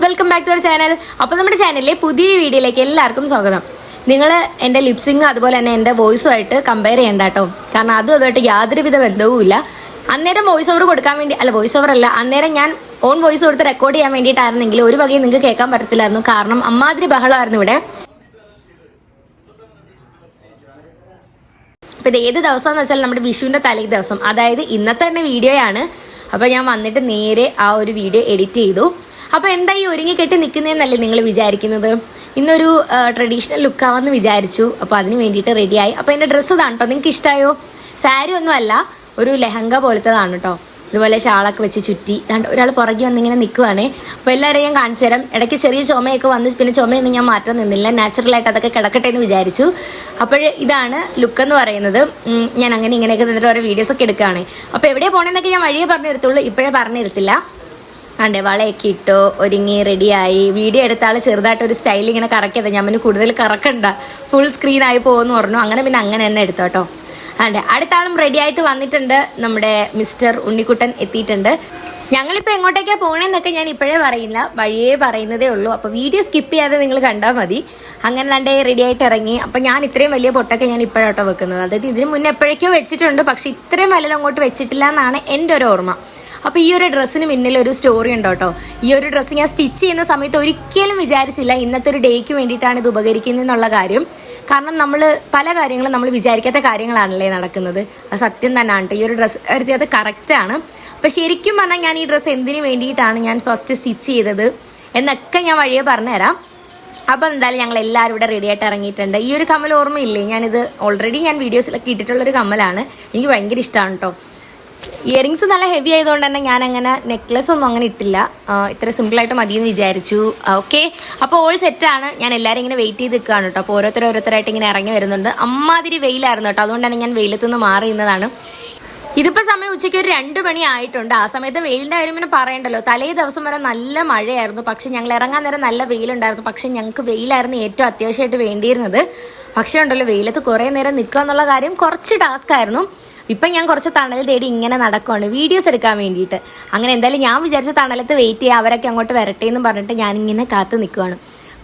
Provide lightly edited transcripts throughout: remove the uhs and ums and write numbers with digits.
Welcome back to our channel. അപ്പോൾ നമ്മുടെ ചാനലിലെ പുതിയ വീഡിയോയിലേക്ക് എല്ലാവർക്കും സ്വാഗതം. നിങ്ങൾ എൻ്റെ ലിപ്സിങ് അതുപോലെ തന്നെ എൻ്റെ വോയിസുമായിട്ട് കമ്പയർ ചെയ്യണ്ട കേട്ടോ. കാരണം അതുമായിട്ട് യാതൊരുവിധ ബന്ധവും ഇല്ല. അന്നേരം വോയിസ് ഓവർ കൊടുക്കാൻ വേണ്ടി വോയിസ് ഓവർ അല്ല, അന്നേരം ഞാൻ ഓൺ വോയിസ് കൊടുത്ത് റെക്കോർഡ് ചെയ്യാൻ വേണ്ടിയിട്ടായിരുന്നെങ്കിൽ ഒരു വകയും നിങ്ങൾക്ക് കേൾക്കാൻ പറ്റത്തില്ലായിരുന്നു. കാരണം അമ്മാതിരി ബഹളമായിരുന്നു ഇവിടെ. അപ്പോൾ ഇത് ഏത് ദിവസം എന്ന് വെച്ചാൽ നമ്മുടെ വിഷുവിൻ്റെ തലേ ദിവസം, അതായത് ഇന്നത്തെ തന്നെ വീഡിയോയാണ്. അപ്പോൾ ഞാൻ വന്നിട്ട് നേരെ ആ ഒരു വീഡിയോ എഡിറ്റ് ചെയ്തു. അപ്പോൾ എന്താ ഈ ഒരുങ്ങിക്കെട്ടി നിൽക്കുന്നതെന്നല്ലേ നിങ്ങൾ വിചാരിക്കുന്നത്? ഇന്നൊരു ട്രഡീഷണൽ ലുക്കാവെന്ന് വിചാരിച്ചു. അപ്പോൾ അതിന് വേണ്ടിയിട്ട് റെഡിയായി. അപ്പോൾ എൻ്റെ ഡ്രസ്സ് ഇതാണ് കേട്ടോ. നിങ്ങൾക്ക് ഇഷ്ടമായോ? സാരി ഒന്നും അല്ല, ഒരു ലെഹങ്ക പോലത്തേതാണ് കേട്ടോ. ഇതുപോലെ ഷാളൊക്കെ വെച്ച് ചുറ്റി ഒരാൾ പുറകെ വന്നിങ്ങനെ നിൽക്കുവാണേ. അപ്പോൾ എല്ലാവരെയും ഞാൻ കാണിച്ചു തരാം. ഇടയ്ക്ക് ചെറിയ ചുമയൊക്കെ വന്ന് പിന്നെ ചുമയൊന്നും ഞാൻ മാറ്റാൻ നിന്നില്ല. നാച്ചുറലായിട്ട് അതൊക്കെ കിടക്കട്ടെ എന്ന് വിചാരിച്ചു. അപ്പോൾ ഇതാണ് ലുക്ക് എന്ന് പറയുന്നത്. ഞാൻ അങ്ങനെ ഇങ്ങനെയൊക്കെ നിന്നിട്ട് ഓരോ വീഡിയോസൊക്കെ എടുക്കുകയാണ്. അപ്പോൾ എവിടെ പോകണമെന്നൊക്കെ ഞാൻ വഴിയേ പറഞ്ഞു തരത്തുള്ളൂ, ഇപ്പോഴേ പറഞ്ഞു തരത്തില്ല. അതെ, വളയൊക്കെ ഇട്ടോ ഒരുങ്ങി റെഡിയായി. വീഡിയോ എടുത്ത ആൾ ചെറുതായിട്ട് ഒരു സ്റ്റൈൽ ഇങ്ങനെ കറക്കിയത്. ഞാൻ പിന്നെ കൂടുതൽ കറക്കണ്ട, ഫുൾ സ്ക്രീനായി പോകുമെന്ന് പറഞ്ഞു. അങ്ങനെ പിന്നെ അങ്ങനെ തന്നെ എടുത്തോ കേട്ടോ. അതെ, അടുത്ത ആളും റെഡി ആയിട്ട് വന്നിട്ടുണ്ട്. നമ്മുടെ മിസ്റ്റർ ഉണ്ണിക്കുട്ടൻ എത്തിയിട്ടുണ്ട്. ഞങ്ങളിപ്പോൾ എങ്ങോട്ടേക്കാണ് പോകണമെന്നൊക്കെ ഞാൻ ഇപ്പോഴേ പറയില്ല, വഴിയേ പറയുന്നതേ ഉള്ളൂ. അപ്പോൾ വീഡിയോ സ്കിപ്പ് ചെയ്യാതെ നിങ്ങൾ കണ്ടാൽ മതി. അങ്ങനെ തന്നെ റെഡി ആയിട്ട് ഇറങ്ങി. അപ്പം ഞാൻ ഇത്രയും വലിയ പൊട്ടൊക്കെ ഞാൻ ഇപ്പോഴാട്ടോ വെക്കുന്നത്. അതായത് ഇതിന് മുന്നേ എപ്പോഴേക്കോ വെച്ചിട്ടുണ്ട്, പക്ഷെ ഇത്രയും വലുത് അങ്ങോട്ട് വെച്ചിട്ടില്ല എന്നാണ് എൻ്റെ ഒരു ഓർമ്മ. അപ്പോൾ ഈ ഒരു ഡ്രസ്സിന് മുന്നിൽ ഒരു സ്റ്റോറി ഉണ്ട് കേട്ടോ. ഈ ഒരു ഡ്രസ്സ് ഞാൻ സ്റ്റിച്ച് ചെയ്യുന്ന സമയത്ത് ഒരിക്കലും വിചാരിച്ചില്ല ഇന്നത്തെ ഒരു ഡേക്ക് വേണ്ടിയിട്ടാണ് ഇത് ഉപകരിക്കുന്നതെന്നുള്ള കാര്യം. കാരണം നമ്മൾ പല കാര്യങ്ങളും നമ്മൾ വിചാരിക്കാത്ത കാര്യങ്ങളാണല്ലേ നടക്കുന്നത്. അത് സത്യം തന്നെയാണ് കേട്ടോ. ഈ ഒരു ഡ്രസ്സ് എടുത്തത് കറക്റ്റാണ്. അപ്പോൾ ശരിക്കും പറഞ്ഞാൽ ഞാൻ ഈ ഡ്രസ്സ് എന്തിനു വേണ്ടിയിട്ടാണ് ഞാൻ ഫസ്റ്റ് സ്റ്റിച്ച് ചെയ്തത് എന്നൊക്കെ ഞാൻ വഴിയെ പറഞ്ഞുതരാം. അപ്പോൾ എന്തായാലും ഞങ്ങൾ എല്ലാവരും ഇവിടെ റെഡി ആയിട്ട് ഇറങ്ങിയിട്ടുണ്ട്. ഈ ഒരു കമ്മൽ ഓർമ്മയില്ലേ? ഞാനിത് ഓൾറെഡി ഞാൻ വീഡിയോസിലൊക്കെ ഇട്ടിട്ടുള്ളൊരു കമ്മലാണ്. എനിക്ക് ഭയങ്കര ഇഷ്ടമാണ് കേട്ടോ. ഇയറിങ്സ് നല്ല ഹെവി ആയതുകൊണ്ട് തന്നെ ഞാൻ അങ്ങനെ നെക്ലസ് ഒന്നും അങ്ങനെ ഇട്ടില്ല. ഇത്ര സിമ്പിളായിട്ട് മതിയെന്ന് വിചാരിച്ചു. ഓക്കെ, അപ്പോൾ ഓൾ സെറ്റാണ്. ഞാൻ എല്ലാവരും ഇങ്ങനെ വെയിറ്റ് ചെയ്ത് നിൽക്കുകയാണ് കേട്ടോ. അപ്പോൾ ഓരോരുത്തരായിട്ട് ഇങ്ങനെ ഇറങ്ങി വരുന്നുണ്ട്. അമ്മാതിരി വെയിലായിരുന്നു കേട്ടോ. അതുകൊണ്ട് തന്നെ ഞാൻ വെയിലത്തുനിന്ന് മാറി നിന്നതാണ്. ഇതിപ്പോൾ സമയം ഉച്ചയ്ക്ക് ഒരു 2 മണി ആയിട്ടുണ്ട്. ആ സമയത്ത് വെയിലിൻ്റെ കാര്യം പിന്നെ പറയണ്ടല്ലോ. തലേ ദിവസം വരെ നല്ല മഴയായിരുന്നു, പക്ഷെ ഞങ്ങൾ ഇറങ്ങാൻ നേരം നല്ല വെയിലുണ്ടായിരുന്നു. പക്ഷെ ഞങ്ങൾക്ക് വെയിലായിരുന്നു ഏറ്റവും അത്യാവശ്യമായിട്ട് വേണ്ടിയിരുന്നത്. പക്ഷേ ഉണ്ടല്ലോ, വെയിലത്ത് കുറേ നേരം നിൽക്കുക എന്നുള്ള കാര്യം കുറച്ച് ടാസ്ക് ആയിരുന്നു. ഇപ്പം ഞാൻ കുറച്ച് തണൽ തേടി ഇങ്ങനെ നടക്കുവാണ് വീഡിയോസ് എടുക്കാൻ വേണ്ടിയിട്ട്. അങ്ങനെ എന്തായാലും ഞാൻ വിചാരിച്ച തണലത്ത് വെയിറ്റ് ചെയ്യാം, അവരൊക്കെ അങ്ങോട്ട് വരട്ടെ എന്ന് പറഞ്ഞിട്ട് ഞാനിങ്ങനെ കാത്ത് നിൽക്കുവാണ്.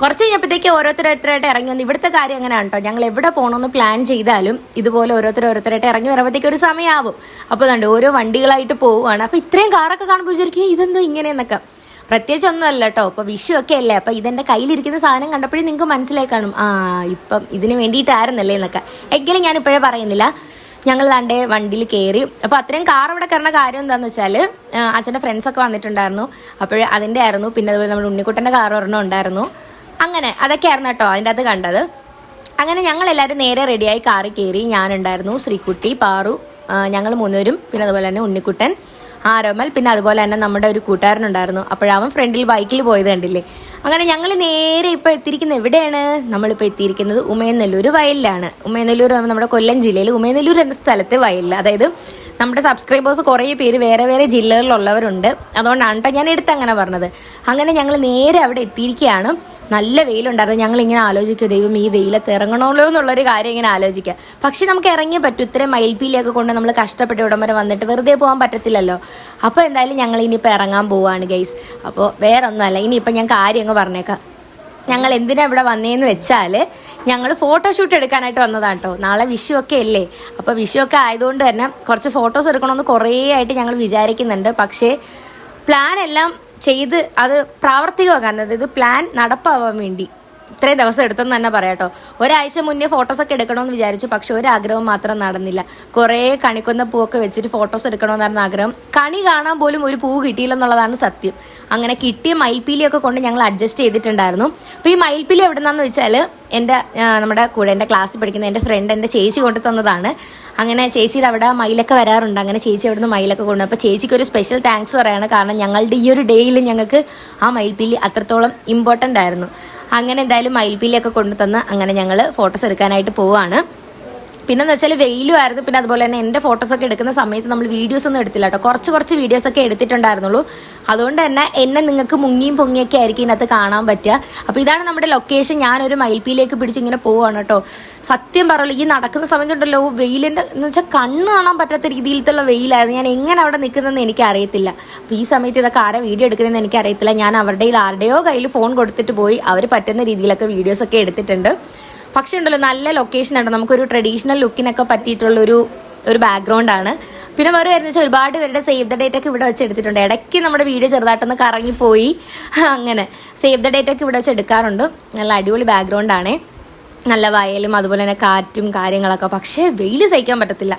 കുറച്ച് കഴിഞ്ഞപ്പോഴത്തേക്ക് ഓരോരുത്തരായിട്ട് ഇറങ്ങി വന്നു. ഇവിടുത്തെ കാര്യം അങ്ങനെയാണ് കേട്ടോ. ഞങ്ങൾ എവിടെ പോകണമെന്ന് പ്ലാൻ ചെയ്താലും ഇതുപോലെ ഓരോരുത്തരായിട്ട് ഇറങ്ങി വരുമ്പോഴത്തേക്ക് ഒരു സമയമാവും. അപ്പോൾ അതുകൊണ്ട് ഓരോ വണ്ടികളായിട്ട് പോവുകയാണ്. അപ്പോൾ ഇത്രയും കാറൊക്കെ കാണുമ്പോൾ വിചാരിക്കും ഇതെന്തോ ഇങ്ങനെയെന്നൊക്കെ. പ്രത്യേകിച്ച് ഒന്നുമല്ല കേട്ടോ. ഇപ്പോൾ വിഷു ഒക്കെ അല്ലേ. അപ്പോൾ ഇതെൻ്റെ കയ്യിലിരിക്കുന്ന സാധനം കണ്ടപ്പോഴേ നിങ്ങൾക്ക് മനസ്സിലായി കാണും, ഇപ്പം ഇതിന് വേണ്ടിയിട്ടായിരുന്നല്ലേ എന്നൊക്കെ. എങ്കിലും ഞാൻ ഇപ്പോഴേ പറയുന്നില്ല. ഞങ്ങൾ ദാണ്ടെ വണ്ടിയിൽ കയറി. അപ്പോൾ അത്രയും കാർ ഇവിടെ കയറുന്ന കാര്യം എന്താണെന്ന് വെച്ചാൽ അച്ഛൻ്റെ ഫ്രണ്ട്സൊക്കെ വന്നിട്ടുണ്ടായിരുന്നു. അപ്പോൾ അതിൻ്റെ ആയിരുന്നു. പിന്നെ അതുപോലെ നമ്മുടെ ഉണ്ണിക്കുട്ടൻ്റെ കാർ ഒരെണ്ണം ഉണ്ടായിരുന്നു. അങ്ങനെ അതൊക്കെ ആയിരുന്നു കേട്ടോ അതിൻ്റെ അത് കണ്ടത്. അങ്ങനെ ഞങ്ങളെല്ലാവരും നേരെ റെഡിയായി കാറിൽ കയറി. ഞാനുണ്ടായിരുന്നു, ശ്രീകുട്ടി, പാറു, ഞങ്ങൾ 3 പേരും. പിന്നെ അതുപോലെ തന്നെ ഉണ്ണിക്കുട്ടൻ, ആരോമൽ, പിന്നെ അതുപോലെ തന്നെ നമ്മുടെ ഒരു കൂട്ടുകാരനുണ്ടായിരുന്നു. അപ്പോഴവൻ ഫ്രണ്ടിൽ ബൈക്കിൽ പോയത് കണ്ടില്ലേ. അങ്ങനെ ഞങ്ങൾ നേരെ ഇപ്പോൾ എത്തിയിരിക്കുന്നത് എവിടെയാണ്? നമ്മളിപ്പോൾ എത്തിയിരിക്കുന്നത് ഉമയനെല്ലൂർ വയലിലാണ്. ഉമയനെല്ലൂർ നമ്മുടെ കൊല്ലം ജില്ലയിൽ ഉമയനെല്ലൂർ എന്ന സ്ഥലത്തെ വയലിൽ. അതായത് നമ്മുടെ സബ്സ്ക്രൈബേഴ്സ് കുറേ പേര് വേറെ വേറെ ജില്ലകളിലുള്ളവരുണ്ട്. അതുകൊണ്ടാണ് കേട്ടോ ഞാൻ എടുത്തങ്ങനെ പറഞ്ഞത്. അങ്ങനെ ഞങ്ങൾ നേരെ അവിടെ എത്തിയിരിക്കുകയാണ്. നല്ല വെയിലുണ്ടായിരുന്നു. ഞങ്ങളിങ്ങനെ ആലോചിക്കുക, ദൈവം ഈ വെയിലത്ത് ഇറങ്ങണമല്ലോ എന്നുള്ളൊരു കാര്യം ഇങ്ങനെ ആലോചിക്കുക. പക്ഷെ നമുക്ക് ഇറങ്ങിയേ പറ്റൂ. ഇത്രയും മയിൽപ്പീലിയൊക്കെ കൊണ്ട് നമ്മൾ കഷ്ടപ്പെട്ട് ഇവിടം വരെ വന്നിട്ട് വെറുതെ പോകാൻ പറ്റത്തില്ലല്ലോ. അപ്പോൾ എന്തായാലും ഞങ്ങൾ ഇനിയിപ്പോൾ ഇറങ്ങാൻ പോവുകയാണ് ഗൈസ്. അപ്പോൾ വേറെ ഒന്നുമല്ല, ഇനിയിപ്പോൾ ഞാൻ കാര്യം അങ്ങ് പറഞ്ഞേക്കാം. ഞങ്ങൾ എന്തിനാണ് ഇവിടെ വന്നതെന്ന് വെച്ചാൽ ഞങ്ങൾ ഫോട്ടോഷൂട്ട് എടുക്കാനായിട്ട് വന്നതാണ് കേട്ടോ. നാളെ വിഷു ഒക്കെ അല്ലേ. അപ്പോൾ വിഷു ഒക്കെ ആയതുകൊണ്ട് തന്നെ കുറച്ച് ഫോട്ടോസ് എടുക്കണമെന്ന് കുറേ ആയിട്ട് ഞങ്ങൾ വിചാരിക്കുന്നുണ്ട്. പക്ഷേ പ്ലാൻ എല്ലാം ചെയ്ത് അത് പ്രാവർത്തികമാക്കാൻ, അതായത് പ്ലാൻ നടപ്പാവാൻ വേണ്ടി ഇത്രയും ദിവസം എടുത്തെന്ന് തന്നെ പറയാം കേട്ടോ. ഒരാഴ്ച മുന്നേ ഫോട്ടോസൊക്കെ എടുക്കണമെന്ന് വിചാരിച്ചു. പക്ഷെ ഒരാഗ്രഹം മാത്രം നടന്നില്ല. കുറേ കണിക്കൊന്ന പൂവൊക്കെ വെച്ചിട്ട് ഫോട്ടോസ് എടുക്കണമെന്നായിരുന്നു ആഗ്രഹം. കണി കാണാൻ പോലും ഒരു പൂ കിട്ടിയില്ലെന്നുള്ളതാണ് സത്യം. അങ്ങനെ കിട്ടിയ മയിൽപ്പീലിയൊക്കെ കൊണ്ട് ഞങ്ങൾ അഡ്ജസ്റ്റ് ചെയ്തിട്ടുണ്ടായിരുന്നു. അപ്പോൾ ഈ മയിൽപ്പീലി എവിടെന്നാന്ന് വെച്ചാൽ നമ്മുടെ കൂടെ എൻ്റെ ക്ലാസ്സിൽ പഠിക്കുന്ന എൻ്റെ ഫ്രണ്ട് എൻ്റെ ചേച്ചി കൊണ്ടു തന്നതാണ്. അങ്ങനെ ചേച്ചിയുടെ അവിടെ മയിലൊക്കെ വരാറുണ്ട്. അങ്ങനെ ചേച്ചി അവിടെ നിന്ന് മയിലൊക്കെ കൊണ്ടു. അപ്പോൾ ചേച്ചിക്ക് ഒരു സ്പെഷ്യൽ താങ്ക്സ് പറയാണ്. കാരണം ഞങ്ങളുടെ ഈ ഒരു ഡേയിൽ ഞങ്ങൾക്ക് ആ മയിൽപ്പീലി അത്രത്തോളം ഇമ്പോർട്ടൻ്റ് ആയിരുന്നു. അങ്ങനെ എന്തായാലും മയിൽപ്പീലിയൊക്കെ കൊണ്ടു തന്ന് അങ്ങനെ ഞങ്ങൾ ഫോട്ടോസ് എടുക്കാനായിട്ട് പോവുകയാണ്. പിന്നെന്ന് വെച്ചാൽ വെയിലുമായിരുന്നു. പിന്നെ അതുപോലെ തന്നെ എൻ്റെ ഫോട്ടോസൊക്കെ എടുക്കുന്ന സമയത്ത് നമ്മൾ വീഡിയോസ് ഒന്നും എടുത്തില്ല കേട്ടോ, കുറച്ച് വീഡിയോസൊക്കെ എടുത്തിട്ടുണ്ടായിരുന്നുള്ളൂ. അതുകൊണ്ട് തന്നെ എന്നെ നിങ്ങൾക്ക് മുങ്ങിയും പൊങ്ങിയൊക്കെ ആയിരിക്കും ഇതിനകത്ത് കാണാൻ പറ്റുക. അപ്പോൾ ഇതാണ് നമ്മുടെ ലൊക്കേഷൻ. ഞാനൊരു മയിൽപ്പീലേക്ക് പിടിച്ച് ഇങ്ങനെ പോവാണ് കേട്ടോ. സത്യം പറയുള്ളൂ, ഈ നടക്കുന്ന സമയത്തുണ്ടല്ലോ വെയിലിൻ്റെ എന്ന് വെച്ചാൽ കണ്ണ് കാണാൻ പറ്റാത്ത രീതിയിലത്തുള്ള വെയിലായിരുന്നു. ഞാൻ എങ്ങനെ അവിടെ നിൽക്കുന്നതെന്ന് എനിക്ക് അറിയത്തില്ല. അപ്പോൾ ഈ സമയത്ത് ഇതൊക്കെ ആരാ വീഡിയോ എടുക്കുന്നതെന്ന് എനിക്കറിയത്തില്ല. ഞാൻ ആരുടെയോ കയ്യിൽ ഫോൺ കൊടുത്തിട്ട് പോയി അവർ പറ്റുന്ന രീതിയിലൊക്കെ വീഡിയോസൊക്കെ എടുത്തിട്ടുണ്ട്. പക്ഷെ ഉണ്ടല്ലോ നല്ല ലൊക്കേഷൻ ഉണ്ട്, നമുക്കൊരു ട്രഡീഷണൽ ലുക്കിനൊക്കെ പറ്റിയിട്ടുള്ളൊരു ബാക്ക്ഗ്രൗണ്ടാണ്. പിന്നെ വേറെ കാര്യം വെച്ചാൽ ഒരുപാട് പേരുടെ സേവ് ദ ഡേറ്റ് ഒക്കെ ഇവിടെ വെച്ച് എടുത്തിട്ടുണ്ട്. ഇടയ്ക്ക് നമ്മുടെ വീഡിയോ ചെറുതായിട്ടൊന്ന് കറങ്ങിപ്പോയി, അങ്ങനെ സേവ് ദ ഡേറ്റ് ഒക്കെ ഇവിടെ വെച്ച് എടുക്കാറുണ്ട്. നല്ല അടിപൊളി ബാക്ക്ഗ്രൗണ്ടാണ്, നല്ല വയലും അതുപോലെ തന്നെ കാറ്റും കാര്യങ്ങളൊക്കെ. പക്ഷേ വെയിൽ സഹിക്കാൻ പറ്റത്തില്ല,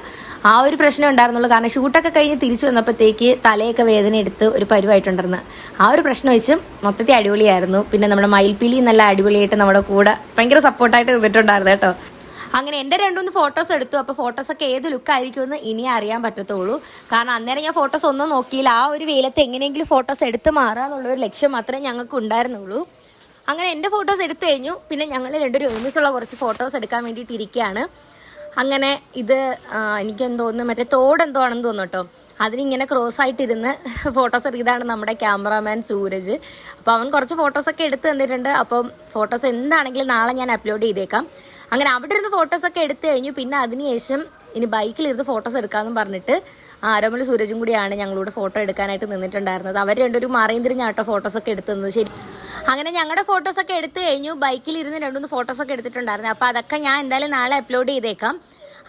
ആ ഒരു പ്രശ്നം ഉണ്ടായിരുന്നുള്ളൂ. കാരണം ഷൂട്ടൊക്കെ കഴിഞ്ഞ് തിരിച്ചു വന്നപ്പോഴത്തേക്ക് തലയൊക്കെ വേദന എടുത്ത് ഒരു പരുവായിട്ടുണ്ടായിരുന്നു. ആ ഒരു പ്രശ്നം വെച്ചും മൊത്തത്തിൽ അടിപൊളിയായിരുന്നു. പിന്നെ നമ്മുടെ മയിൽപ്പീലി നല്ല അടിപൊളിയായിട്ട് നമ്മുടെ കൂടെ ഭയങ്കര സപ്പോർട്ടായിട്ട് നിന്നിട്ടുണ്ടായിരുന്നു കേട്ടോ. അങ്ങനെ എൻ്റെ 2-3 ഫോട്ടോസ് എടുത്തു. അപ്പോൾ ഫോട്ടോസൊക്കെ ഏത് ലുക്കായിരിക്കുമെന്ന് ഇനി അറിയാൻ പറ്റത്തുള്ളൂ. കാരണം അന്നേരം ഞാൻ ഫോട്ടോസ് ഒന്നും നോക്കിയില്ല. ആ ഒരു വെയിലത്ത് എങ്ങനെയെങ്കിലും ഫോട്ടോസ് എടുത്ത് മാറാന്നുള്ളൊരു ലക്ഷ്യം മാത്രമേ ഞങ്ങൾക്ക് ഉണ്ടായിരുന്നുള്ളൂ. അങ്ങനെ എൻ്റെ ഫോട്ടോസ് എടുത്തു കഴിഞ്ഞു. പിന്നെ ഞങ്ങൾ രണ്ടുപേരും ഒരുമിച്ചുള്ള കുറച്ച് ഫോട്ടോസ് എടുക്കാൻ വേണ്ടിയിട്ട് ഇരിക്കുകയാണ്. അങ്ങനെ ഇത് എനിക്കെന്തോ തോന്നുന്നു മറ്റേ തോടെന്തോ ആണെന്ന് തോന്നുന്നു കേട്ടോ. അതിനിങ്ങനെ ക്രോസ് ആയിട്ടിരുന്ന് ഫോട്ടോസ് എടുത്തതാണ് നമ്മുടെ ക്യാമറാമാൻ സൂരജ്. അപ്പോൾ അവൻ കുറച്ച് ഫോട്ടോസൊക്കെ എടുത്ത് തന്നിട്ടുണ്ട്. അപ്പം ഫോട്ടോസ് എന്താണെങ്കിലും നാളെ ഞാൻ അപ്ലോഡ് ചെയ്തേക്കാം. അങ്ങനെ അവിടെ ഇരുന്ന് ഫോട്ടോസൊക്കെ എടുത്തു കഴിഞ്ഞു. പിന്നെ അതിനുശേഷം ഇനി ബൈക്കിലിരുന്ന് ഫോട്ടോസ് എടുക്കാമെന്ന് പറഞ്ഞിട്ട് ആരോമലും സൂരജും കൂടിയാണ് ഞങ്ങളോട് ഫോട്ടോ എടുക്കാനായിട്ട് നിന്നിട്ടുണ്ടായിരുന്നത്. അവർ രണ്ടുപേരും മാറിയും തിരിഞ്ഞാട്ടോ ഫോട്ടോസൊക്കെ എടുത്തത്. ശരി, അങ്ങനെ ഞങ്ങളുടെ ഫോട്ടോസൊക്കെ എടുത്തു കഴിഞ്ഞു. ബൈക്കിലിരുന്ന് 2-3 ഫോട്ടോസൊക്കെ എടുത്തിട്ടുണ്ടായിരുന്നു. അപ്പോൾ അതൊക്കെ ഞാൻ എന്തായാലും നാളെ അപ്ലോഡ് ചെയ്തേക്കാം.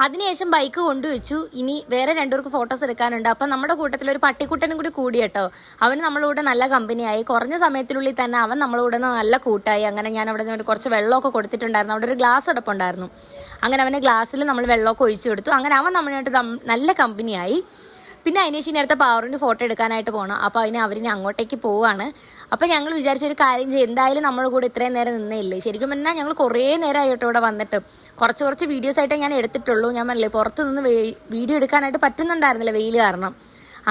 അതിനുശേഷം ബൈക്ക് കൊണ്ടുവച്ചു. ഇനി വേറെ 2 പേർക്ക് ഫോട്ടോസ് എടുക്കാനുണ്ട്. അപ്പം നമ്മുടെ കൂട്ടത്തിൽ ഒരു പട്ടിക്കുട്ടനും കൂടി കേട്ടോ. അവന് നമ്മളോട് നല്ല കമ്പനിയായി. കുറഞ്ഞ സമയത്തിനുള്ളിൽ തന്നെ അവൻ നമ്മളോട് നല്ല കൂട്ടായി. അങ്ങനെ ഞാൻ അവിടെ കുറച്ച് വെള്ളമൊക്കെ കൊടുത്തിട്ടുണ്ടായിരുന്നു. അവിടെ ഒരു ഗ്ലാസ് അടപ്പുണ്ടായിരുന്നു. അങ്ങനെ അവന് ഗ്ലാസ്സിൽ നമ്മൾ വെള്ളമൊക്കെ ഒഴിച്ചു കൊടുത്തു. അങ്ങനെ അവൻ നമ്മളായിട്ട് നല്ല കമ്പനിയായി. പിന്നെ അതിനുശേഷം അടുത്ത പാറുവിന് ഫോട്ടോ എടുക്കാനായിട്ട് പോകണം. അപ്പോൾ അവരിനി അങ്ങോട്ടേക്ക് പോവുകയാണ്. അപ്പോൾ ഞങ്ങൾ വിചാരിച്ചൊരു കാര്യം ചെയ്യും, എന്തായാലും നമ്മുടെ കൂടെ ഇത്രയും നേരം നിന്നേയില്ലേ. ശരിക്കും പറഞ്ഞാൽ ഞങ്ങൾ കുറേ നേരമായിട്ട് ഇവിടെ വന്നിട്ട് കുറച്ച് വീഡിയോസ് ആയിട്ടേ ഞാൻ എടുത്തിട്ടുള്ളൂ. ഞാൻ പറഞ്ഞില്ലേ പുറത്ത് നിന്ന് വീഡിയോ എടുക്കാനായിട്ട് പറ്റുന്നുണ്ടായിരുന്നില്ല വെയിൽ കാരണം.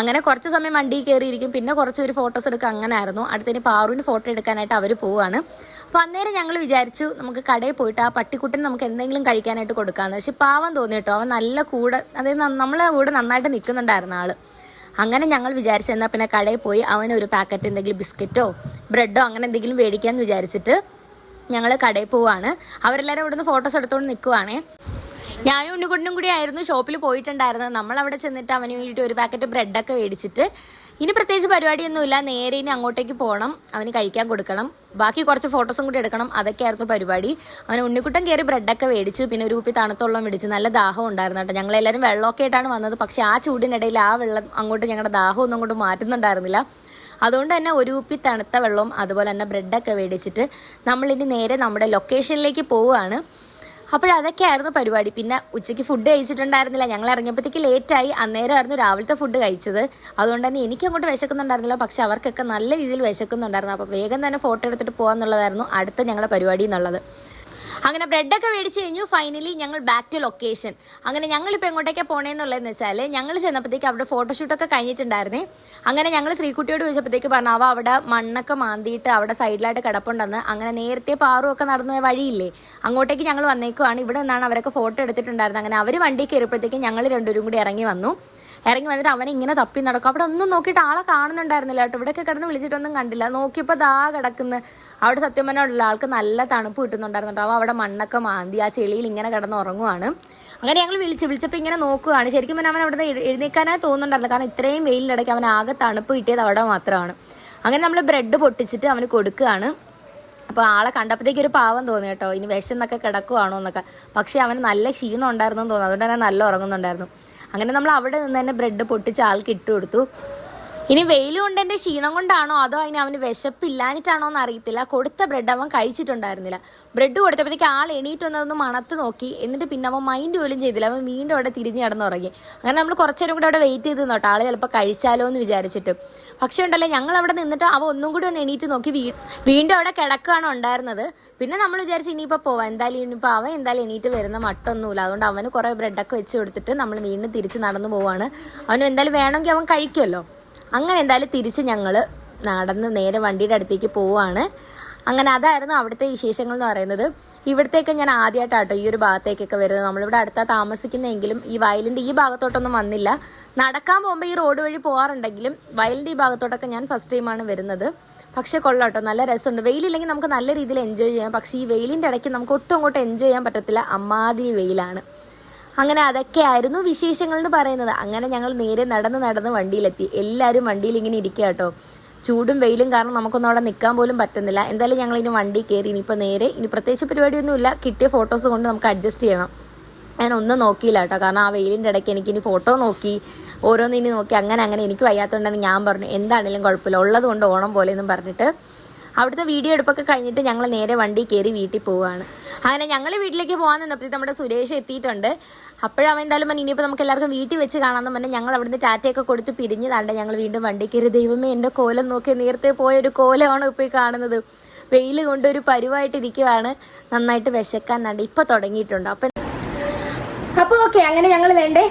അങ്ങനെ കുറച്ച് സമയം വണ്ടിയിൽ കയറിയിരിക്കും, പിന്നെ കുറച്ചൊരു ഫോട്ടോസ് എടുക്കുക, അങ്ങനെ ആയിരുന്നു. അടുത്തതിന് പാറുവിന് ഫോട്ടോ എടുക്കാനായിട്ട് അവർ പോവുകയാണ്. അപ്പോൾ അന്നേരം ഞങ്ങൾ വിചാരിച്ചു നമുക്ക് കടയിൽ പോയിട്ട് ആ പട്ടിക്കുട്ടന് നമുക്ക് എന്തെങ്കിലും കഴിക്കാനായിട്ട് കൊടുക്കാമെന്ന്. പക്ഷെ പാവം തോന്നി കേട്ടോ, അവൻ നല്ല കൂടെ, അതായത് നമ്മളെ കൂടെ നന്നായിട്ട് നിൽക്കുന്നുണ്ടായിരുന്നു ആള്. അങ്ങനെ ഞങ്ങൾ വിചാരിച്ചു എന്നാൽ പിന്നെ കടയിൽ പോയി അവന് ഒരു പാക്കറ്റ് എന്തെങ്കിലും ബിസ്ക്കറ്റോ ബ്രെഡോ അങ്ങനെ എന്തെങ്കിലും മേടിക്കാമെന്ന് വിചാരിച്ചിട്ട് ഞങ്ങൾ കടയിൽ പോവുകയാണ്. അവരെല്ലാവരും ഇവിടെ നിന്ന് ഫോട്ടോസ് എടുത്തുകൊണ്ട് നിൽക്കുവാണേ. ഞാനും ഉണ്ണിക്കുട്ടനും കൂടി ആയിരുന്നു ഷോപ്പിൽ പോയിട്ടുണ്ടായിരുന്നത്. നമ്മളവിടെ ചെന്നിട്ട് അവന് വേണ്ടിയിട്ട് ഒരു പാക്കറ്റ് ബ്രെഡൊക്കെ മേടിച്ചിട്ട് ഇനി പ്രത്യേകിച്ച് പരിപാടിയൊന്നുമില്ല, നേരെ ഇനി അങ്ങോട്ടേക്ക് പോകണം, അവന് കഴിക്കാൻ കൊടുക്കണം, ബാക്കി കുറച്ച് ഫോട്ടോസും കൂടി എടുക്കണം. അതൊക്കെയായിരുന്നു പരിപാടി. അവന് ഉണ്ണിക്കുട്ടൻ കയറി ബ്രെഡൊക്കെ മേടിച്ചു. പിന്നെ ഒരു കുപ്പി തണുത്തുള്ളം മേടിച്ചു. നല്ല ദാഹം ഉണ്ടായിരുന്നു കേട്ടോ. ഞങ്ങളെല്ലാവരും വെള്ളമൊക്കെ ആയിട്ടാണ് വന്നത്. പക്ഷെ ആ ചൂടിനിടയിൽ ആ വെള്ളം അങ്ങോട്ട് ഞങ്ങളുടെ ദാഹം ഒന്നും അങ്ങോട്ട് മാറ്റുന്നുണ്ടായിരുന്നില്ല. അതുകൊണ്ട് തന്നെ ഒരു കുപ്പി തണുത്ത വെള്ളവും അതുപോലെ തന്നെ ബ്രെഡൊക്കെ മേടിച്ചിട്ട് നമ്മളിനി നേരെ നമ്മുടെ ലൊക്കേഷനിലേക്ക് പോവുകയാണ്. അപ്പോഴതൊക്കെയായിരുന്നു പരിപാടി. പിന്നെ ഉച്ചയ്ക്ക് ഫുഡ് കഴിച്ചിട്ടുണ്ടായിരുന്നില്ല. ഞങ്ങൾ ഇറങ്ങിയപ്പോഴത്തേക്ക് ലേറ്റായി. അന്നേരമായിരുന്നു രാവിലത്തെ ഫുഡ് കഴിച്ചത്. അതുകൊണ്ട് തന്നെ എനിക്കങ്ങോട്ട് വിശക്കുന്നുണ്ടായിരുന്നില്ല. പക്ഷെ അവർക്കൊക്കെ നല്ല രീതിയിൽ വിശക്കുന്നുണ്ടായിരുന്നു. അപ്പോൾ വേഗം തന്നെ ഫോട്ടോ എടുത്തിട്ട് പോകാമെന്നുള്ളതായിരുന്നു അടുത്ത ഞങ്ങളുടെ പരിപാടി എന്നുള്ളത്. അങ്ങനെ ബ്രെഡൊക്കെ മേടിച്ച് കഴിഞ്ഞു. ഫൈനലി ഞങ്ങൾ ബാക്ക് ടു ലൊക്കേഷൻ. അങ്ങനെ ഞങ്ങളിപ്പോൾ എങ്ങോട്ടേക്കാണ് പോകണേന്നുള്ളതെന്ന് വെച്ചാൽ ഞങ്ങൾ ചെന്നപ്പോഴത്തേക്ക് അവിടെ ഫോട്ടോഷൂട്ടൊക്കെ കഴിഞ്ഞിട്ടുണ്ടായിരുന്നേ. അങ്ങനെ ഞങ്ങൾ ശ്രീകുട്ടിയോട് ചോദിച്ചപ്പോഴത്തേക്ക് പറഞ്ഞു അവ അവിടെ മണ്ണൊക്കെ മാന്തിയിട്ട് അവിടെ സൈഡിലായിട്ട് കിടപ്പുണ്ടെന്ന്. അങ്ങനെ നേരത്തെ പാറുമൊക്കെ നടന്നു പോയ വഴിയില്ലേ, അങ്ങോട്ടേക്ക് ഞങ്ങൾ വന്നേക്കുവാണ്. ഇവിടെ നിന്നാണ് അവരൊക്കെ ഫോട്ടോ എടുത്തിട്ടുണ്ടായിരുന്നത്. അങ്ങനെ അവർ വണ്ടി കയറിയപ്പോഴത്തേക്ക് ഞങ്ങൾ രണ്ടുപേരും കൂടി ഇറങ്ങി വന്നിട്ട് അവനെ ഇങ്ങനെ തപ്പി നടക്കും. അവിടെ ഒന്നും നോക്കിയിട്ട് ആളെ കാണുന്നുണ്ടായിരുന്നില്ല കേട്ടോ. ഇവിടെയൊക്കെ കിടന്ന് വിളിച്ചിട്ടൊന്നും കണ്ടില്ല. നോക്കിയപ്പോൾ ദാ കിടക്കുന്ന അവിടെ സത്യം പറഞ്ഞുള്ള ആൾക്ക് നല്ല തണുപ്പ് കിട്ടുന്നുണ്ടായിരുന്നു കേട്ടോ. അവിടെ മണ്ണൊക്കെ മാന്തി ആ ചെളിയിൽ ഇങ്ങനെ കിടന്ന് ഉറങ്ങുവാണ്. അങ്ങനെ ഞങ്ങൾ വിളിച്ചപ്പോൾ ഇങ്ങനെ നോക്കുവാണ്. ശരിക്കും പറഞ്ഞാൽ അവൻ അവിടെ എഴുന്നേക്കാനായി തോന്നുന്നുണ്ടായിരുന്നില്ല. കാരണം ഇത്രയും വെയിലിനിടയ്ക്ക് അവൻ ആകെ തണുപ്പ് കിട്ടിയത് അവിടെ മാത്രമാണ്. അങ്ങനെ നമ്മൾ ബ്രെഡ് പൊട്ടിച്ചിട്ട് അവന് കൊടുക്കുകയാണ്. അപ്പോൾ ആളെ കണ്ടപ്പോഴത്തേക്ക് ഒരു പാവം തോന്നി കേട്ടോ, ഇനി വിശന്നൊക്കെ കിടക്കുവാണോ എന്നൊക്കെ. പക്ഷേ അവന് നല്ല ക്ഷീണം ഉണ്ടായിരുന്നു തോന്നുന്നു. അതുകൊണ്ട് തന്നെ നല്ല ഉറങ്ങുന്നുണ്ടായിരുന്നു. അങ്ങനെ നമ്മൾ അവിടെ നിന്ന് തന്നെ ബ്രെഡ് പൊട്ടിച്ച് ആൾക്ക് ഇട്ട് കൊടുത്തു. ഇനി വെയിൽ കൊണ്ട് എൻ്റെ ക്ഷീണം കൊണ്ടാണോ അതോ അവന് വിശപ്പില്ലാഞ്ഞിട്ടാണോ എന്ന് അറിയത്തില്ല, കൊടുത്ത ബ്രെഡ് അവൻ കഴിച്ചിട്ടുണ്ടായിരുന്നില്ല. ബ്രെഡ് കൊടുത്തപ്പോഴത്തേക്ക് ആൾ എണീറ്റ് വന്നതൊന്ന് മണത്ത് നോക്കി. എന്നിട്ട് പിന്നെ അവൻ മൈൻഡ് പോലും ചെയ്തില്ല. അവൻ വീണ്ടും അവിടെ തിരിഞ്ഞ് കിടന്നുറങ്ങി. അങ്ങനെ നമ്മൾ കുറച്ചേരം കൂടെ അവിടെ വെയിറ്റ് ചെയ്ത് നോട്ടോ, ആൾ ചിലപ്പോൾ കഴിച്ചാലോ എന്ന് വിചാരിച്ചിട്ട്. പക്ഷേ ഉണ്ടല്ലേ, ഞങ്ങൾ അവിടെ നിന്നിട്ട് അവൻ ഒന്നും കൂടി ഒന്ന് എണീറ്റ് നോക്കി വീണ്ടും അവിടെ കിടക്കുകയാണ് ഉണ്ടായിരുന്നത്. പിന്നെ നമ്മൾ വിചാരിച്ച് ഇനിയിപ്പോൾ പോവാം, ഇനിയിപ്പോൾ അവൻ എന്തായാലും എണീറ്റ് വരുന്ന മട്ടൊന്നുമില്ല. അതുകൊണ്ട് അവന് കുറേ ബ്രെഡൊക്കെ വെച്ച് കൊടുത്തിട്ട് നമ്മൾ വീണ്ടും തിരിച്ച് നടന്നു പോവാണ്. അവന് എന്തായാലും വേണമെങ്കിൽ അവൻ കഴിക്കുമല്ലോ. അങ്ങനെ എന്തായാലും തിരിച്ച് ഞങ്ങൾ നടന്ന് നേരെ വണ്ടിയുടെ അടുത്തേക്ക് പോവുകയാണ്. അങ്ങനെ അതായിരുന്നു അവിടുത്തെ വിശേഷങ്ങൾ എന്ന് പറയുന്നത്. ഇവിടത്തേക്ക് ഞാൻ ആദ്യമായിട്ടാട്ടോ ഈ ഒരു ഭാഗത്തേക്കൊക്കെ വരുന്നത്. നമ്മളിവിടെ അടുത്താ താമസിക്കുന്നതെങ്കിലും ഈ വയലിൻ്റെ ഈ ഭാഗത്തോട്ടൊന്നും വന്നില്ല. നടക്കാൻ പോകുമ്പോൾ ഈ റോഡ് വഴി പോകാറുണ്ടെങ്കിലും വയലിൻ്റെ ഈ ഭാഗത്തോട്ടൊക്കെ ഞാൻ ഫസ്റ്റ് ടൈമാണ് വരുന്നത്. പക്ഷെ കൊള്ളാട്ടോ, നല്ല രസമുണ്ട്. വെയിലില്ലെങ്കിൽ നമുക്ക് നല്ല രീതിയിൽ എൻജോയ് ചെയ്യാം. പക്ഷേ ഈ വെയിലിൻ്റെ ഇടയ്ക്ക് നമുക്ക് ഒട്ടും അങ്ങോട്ട് എൻജോയ് ചെയ്യാൻ പറ്റത്തില്ല, അമ്മാതിരി വെയിലാണ്. അങ്ങനെ അതൊക്കെയായിരുന്നു വിശേഷങ്ങൾ എന്ന് പറയുന്നത്. അങ്ങനെ ഞങ്ങൾ നേരെ നടന്ന് വണ്ടിയിലെത്തി. എല്ലാവരും വണ്ടിയിൽ ഇങ്ങനെ ഇരിക്കുക കേട്ടോ. ചൂടും വെയിലും കാരണം നമുക്കൊന്നും അവിടെ നിൽക്കാൻ പോലും പറ്റുന്നില്ല. എന്തായാലും ഞങ്ങൾ ഇനി വണ്ടി കയറി. ഇനിയിപ്പോൾ നേരെ ഇനി പ്രത്യേകിച്ച് പരിപാടിയൊന്നുമില്ല, കിട്ടിയ ഫോട്ടോസ് കൊണ്ട് നമുക്ക് അഡ്ജസ്റ്റ് ചെയ്യണം. ഞാൻ ഒന്നും നോക്കിയില്ല കേട്ടോ, കാരണം ആ വെയിലിൻ്റെ ഇടയ്ക്ക് എനിക്കിനി ഫോട്ടോ നോക്കി ഓരോന്നിനി നോക്കി അങ്ങനെ എനിക്ക് വയ്യാത്തതുകൊണ്ടാണ് ഞാൻ പറഞ്ഞു എന്താണെങ്കിലും കുഴപ്പമില്ല, ഉള്ളത് കൊണ്ട് ഓണം പോലെയെന്നും പറഞ്ഞിട്ട് അവിടുത്തെ വീഡിയോ എടുപ്പൊക്കെ കഴിഞ്ഞിട്ട് ഞങ്ങൾ നേരെ വണ്ടി കയറി വീട്ടിൽ പോവുകയാണ്. അങ്ങനെ ഞങ്ങൾ വീട്ടിലേക്ക് പോകാൻ നിന്നപ്പോഴത്തേക്ക് നമ്മുടെ സുരേഷ് എത്തിയിട്ടുണ്ട്. അപ്പോഴവൻ എന്തായാലും ഇനിയിപ്പോൾ നമുക്ക് എല്ലാവർക്കും വീട്ടിൽ വെച്ച് കാണാമെന്ന് പറഞ്ഞാൽ ഞങ്ങൾ അവിടുന്ന് ടാറ്റയൊക്കെ കൊടുത്ത് പിരിഞ്ഞതാണ്ട് ഞങ്ങൾ വീണ്ടും വണ്ടി കയറി. ദൈവമേ, എൻ്റെ കോലം നോക്കി, നേരത്തെ പോയൊരു കോലമാണ് ഇപ്പോൾ ഈ കാണുന്നത്. വെയിൽ കൊണ്ടൊരു പരുവായിട്ടിരിക്കുവാണ്. നന്നായിട്ട് വിശക്കാനാണ്ട് ഇപ്പോൾ തുടങ്ങിയിട്ടുണ്ട്. അപ്പോൾ ഓക്കെ, അങ്ങനെ ഞങ്ങൾ വേണ്ടേ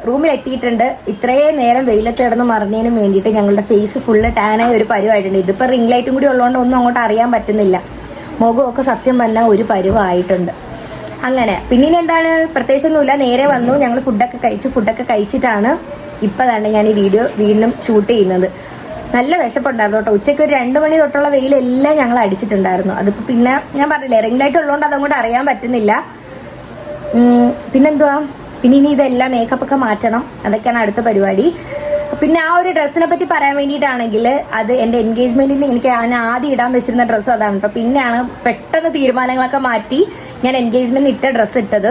റൂമിൽ എത്തിയിട്ടുണ്ട്. ഇത്രയും നേരം വെയിലത്ത് കിടന്ന് മറിഞ്ഞതിനും വേണ്ടിയിട്ട് ഞങ്ങളുടെ ഫേസ് ഫുള്ള് ടാനായ ഒരു പരുവായിട്ടുണ്ട്. ഇതിപ്പോൾ റിംഗ് ലൈറ്റും കൂടി ഉള്ളതുകൊണ്ട് ഒന്നും അങ്ങോട്ട് അറിയാൻ പറ്റുന്നില്ല. മുഖമൊക്കെ സത്യം പറഞ്ഞാൽ ഒരു പരുവായിട്ടുണ്ട്. അങ്ങനെ പിന്നീട് എന്താണ്, പ്രത്യേകിച്ചൊന്നുമില്ല. നേരെ വന്നു, ഞങ്ങൾ ഫുഡൊക്കെ കഴിച്ചിട്ടാണ് ഇപ്പം തന്നെ ഞാൻ ഈ വീഡിയോ വീണ്ടും ഷൂട്ട് ചെയ്യുന്നത്. നല്ല വിശപ്പുണ്ടായിരുന്നു കേട്ടോ. ഉച്ചയ്ക്ക് ഒരു 2 മണി തൊട്ടുള്ള വെയിലെല്ലാം ഞങ്ങൾ അടിച്ചിട്ടുണ്ടായിരുന്നു. അതിപ്പോൾ പിന്നെ ഞാൻ പറഞ്ഞില്ലേ, റിംഗ് ലൈറ്റ് ഉള്ളതുകൊണ്ട് അതങ്ങോട്ട് അറിയാൻ പറ്റുന്നില്ല. പിന്നെന്തുവാ, പിന്നെ ഇനി ഇതെല്ലാം മേക്കപ്പൊക്കെ മാറ്റണം, അതൊക്കെയാണ് അടുത്ത പരിപാടി. പിന്നെ ആ ഒരു ഡ്രസ്സിനെ പറ്റി പറയാൻ വേണ്ടിയിട്ടാണെങ്കിൽ, അത് എൻ്റെ എൻഗേജ്മെന്റിന് എനിക്ക് ഞാൻ ആദ്യം ഇടാൻ വെച്ചിരുന്ന ഡ്രസ്സ് അതാണ് കേട്ടോ. പിന്നെയാണ് പെട്ടെന്ന് തീരുമാനങ്ങളൊക്കെ മാറ്റി ഞാൻ എൻഗേജ്മെന്റിന് ഇട്ട ഡ്രസ്സ് ഇട്ടത്.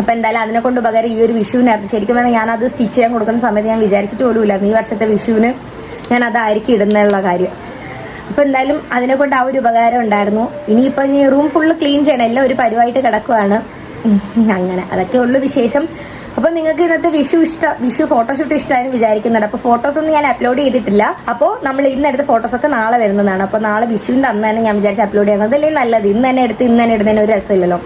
അപ്പം എന്തായാലും അതിനെ കൊണ്ട് ഉപകാരം ഈ ഒരു വിഷുവിനായിരുന്നു. ശരിക്കും പറഞ്ഞാൽ ഞാനത് സ്റ്റിച്ച് ചെയ്യാൻ കൊടുക്കുന്ന സമയത്ത് ഞാൻ വിചാരിച്ചിട്ട് പോലും ഇല്ലായിരുന്നു ഈ വർഷത്തെ വിഷുവിന് ഞാൻ അതായിരിക്കും ഇടുന്നുള്ള കാര്യം. അപ്പോൾ എന്തായാലും അതിനെ കൊണ്ട് ആ ഒരു ഉപകാരം ഉണ്ടായിരുന്നു. ഇനിയിപ്പോൾ ഈ റൂം ഫുള്ള് ക്ലീൻ ചെയ്യണം, എല്ലാം ഒരു പരിവായിട്ട് കിടക്കുവാണ്. അങ്ങനെ അതൊക്കെ ഉള്ളു വിശേഷം. അപ്പോൾ നിങ്ങൾക്ക് ഇന്നത്തെ വിഷു ഫോട്ടോഷൂട്ട് ഇഷ്ടമായെന്ന് വിചാരിക്കുന്നുണ്ട്. അപ്പോൾ ഫോട്ടോസ് ഒന്നും ഞാൻ അപ്ലോഡ് ചെയ്തിട്ടില്ല. അപ്പോൾ നമ്മൾ ഇന്നെടുത്ത ഫോട്ടോസൊക്കെ നാളെ വരുന്നതാണ്. അപ്പോൾ നാളെ വിഷുവിൻ്റെ അന്ന് തന്നെ ഞാൻ വിചാരിച്ച് അപ്ലോഡ് ചെയ്യുന്നത്. അതല്ലേ നല്ലത്, ഇന്ന് തന്നെ ഇടുന്നതിന് ഒരു രസമില്ലല്ലോ.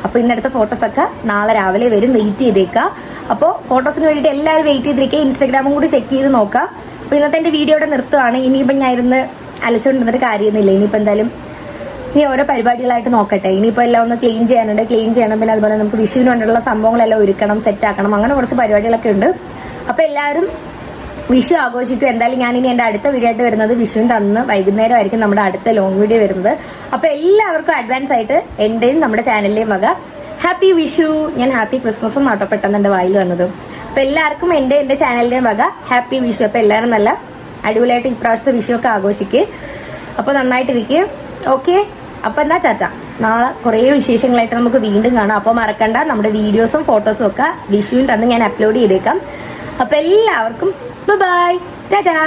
അപ്പോൾ ഇന്നെടുത്ത ഫോട്ടോസൊക്കെ നാളെ രാവിലെ വരും, വെയിറ്റ് ചെയ്തേക്കുക. അപ്പോൾ ഫോട്ടോസിന് വേണ്ടിയിട്ട് എല്ലാവരും വെയിറ്റ് ചെയ്തിരിക്കുക. ഇൻസ്റ്റാഗ്രാമും കൂടി ചെക്ക് ചെയ്ത് നോക്കുക. അപ്പോൾ ഇന്നത്തെ എൻ്റെ വീഡിയോ ഇവിടെ നിർത്തുകയാണ്. ഇനിയിപ്പം ഞാൻ ഇരുന്ന് അലച്ചുകൊണ്ടിരുന്നിട്ട് കാര്യമൊന്നുമില്ല. ഇനിയിപ്പോൾ എന്തായാലും ഇനി ഓരോ പരിപാടികളായിട്ട് നോക്കട്ടെ. ഇനിയിപ്പോൾ എല്ലാം ഒന്ന് ക്ലീൻ ചെയ്യണം. പിന്നെ അതുപോലെ നമുക്ക് വിഷുവിന് വേണ്ടിയുള്ള സംഭവങ്ങളെല്ലാം ഒരുക്കണം, സെറ്റാക്കണം, അങ്ങനെ കുറച്ച് പരിപാടികളൊക്കെ ഉണ്ട്. അപ്പോൾ എല്ലാവരും വിഷു ആഘോഷിക്കും. എന്തായാലും ഞാനിനി എൻ്റെ അടുത്ത വീഡിയോ ആയിട്ട് വരുന്നത് വിഷുവിൻ്റെ അന്ന് വൈകുന്നേരമായിരിക്കും നമ്മുടെ അടുത്ത ലോങ് വീഡിയോ വരുന്നത്. അപ്പോൾ എല്ലാവർക്കും അഡ്വാൻസ് ആയിട്ട് എൻ്റെയും നമ്മുടെ ചാനലിലെയും വക ഹാപ്പി വിഷു. ഞാൻ ഹാപ്പി ക്രിസ്മസും നാട്ടോ പെട്ടെന്ന് എൻ്റെ വായിൽ വന്നത്. അപ്പോൾ എല്ലാവർക്കും എൻ്റെ ചാനലിൻ്റെയും വക ഹാപ്പി വിഷു. അപ്പോൾ എല്ലാവരും നല്ല അടിപൊളിയായിട്ട് ഇപ്രാവശ്യത്തെ വിഷു ഒക്കെ ആഘോഷിക്കുക. അപ്പോൾ നന്നായിട്ടിരിക്കുക. ഓക്കെ, അപ്പോൾ എന്നാ ചാച്ച, നാളെ കുറേ വിശേഷങ്ങളായിട്ട് നമുക്ക് വീണ്ടും കാണാം. അപ്പോൾ മറക്കണ്ട, നമ്മുടെ വീഡിയോസും ഫോട്ടോസും ഒക്കെ വിഷുവിൻ്റെ അന്ന് ഞാൻ അപ്ലോഡ് ചെയ്തേക്കാം. അപ്പോൾ എല്ലാവർക്കും ബൈ, ടാറ്റാ.